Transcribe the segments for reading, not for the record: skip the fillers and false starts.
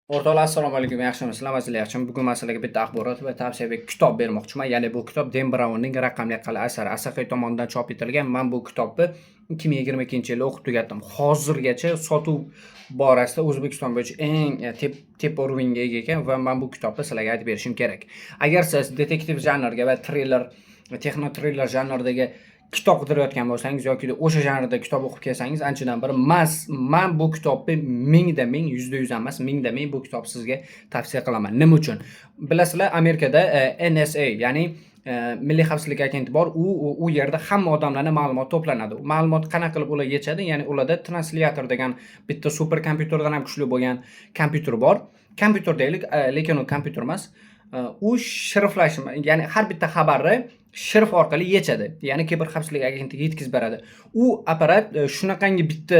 O'rtoqlar, assalomu alaykum. Yaxshimisizlar? Sizlar yaxshimi? Bugun men sizlarga bitta axborot va tavsiyaviy kitob bermoqchiman. Ya'ni bu kitob Dan Brownning Raqamli qal'a asari Asaxiy tomonidan chop etilgan. Men bu kitobni 2022-yil o'qib tugatdim. Hozirgacha sotuv borasida O'zbekiston bo'yicha eng tep o'ringa ega ekan va men bu kitobni sizlarga aytib berishim kerak. Agar siz detektiv janrga va triller, texno triller janridagi kitob qidirayotgan bo'lsangiz yoki o'sha janrda kitob o'qib kelsangiz, anchadan beri men bu kitobni mingda ming, 100% emas, mingda ming bu kitob sizga tavsiya qilaman. Nima uchun? Bilasizlar, Amerikada NSA, ya'ni Milliy xavfsizlik agenti bor. U yerda hamma odamlarning ma'lumoti to'planadi. Ma'lumot qanaqa qilib ular yechadi? Ya'ni ularda translyator degan bitta super kompyuterdan ham kuchli bo'lgan kompyuter bor. Kompyuter deylik, lekin u kompyuter emas. U shifrlash, ya'ni har bitta xabarni shifr orqali yechadi. Ya'ni kiber xavfsizlik agentiga yetkazib beradi. U apparat shunaqangi bitta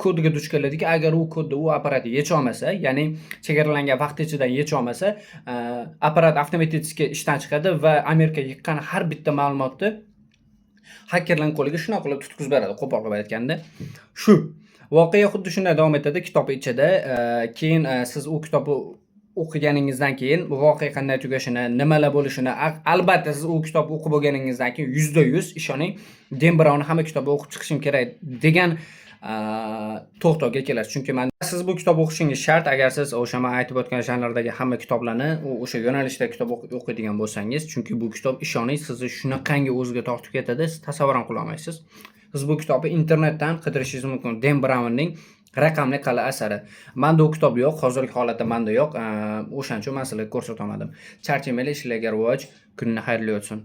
kodga duch keladiki, agar u kodni u apparat yecha olmasa, ya'ni chegaralangan vaqt ichida yecha olmasa, apparat avtomatik ishdan chiqadi va Amerika yiqqan har bitta ma'lumotni hakkerlarning qo'liga shunaqa qilib tutkizib beradi, qo'pol qilib aytganda. Shu voqea xuddi shunday davom etadi kitob ichida. Keyin siz u kitobni o'qiganingizdan keyin bu voqea qanday tugashini, nimalar bo'lishini, albatta siz u kitobni o'qib bo'lganingizdan keyin 100% ishoning, Dan Brownning hamma kitobini o'qib chiqishim kerak degan to'xtovga kelasiz. Chunki siz bu kitobni o'qishingiz shart agar siz o'sha men aytib o'tgan janrdagi hamma kitoblarni o'sha yo'nalishda kitob o'qiydigan bo'lsangiz, chunki bu kitob ishoning sizni shunaqangi o'ziga tortib ketadi, siz tasavvur ham qila olmaysiz. Siz bu kitobni internetdan qidirishingiz mumkin. Dan Brownning Raqamli qal'a asari. Menda u kitob yo'q, hozirgi holatda menda yo'q. O'shaning uchun men sizlarga ko'rsata olmadim. Charchamanglar, ishlarga rivoj, kunni xayrli o'tsin.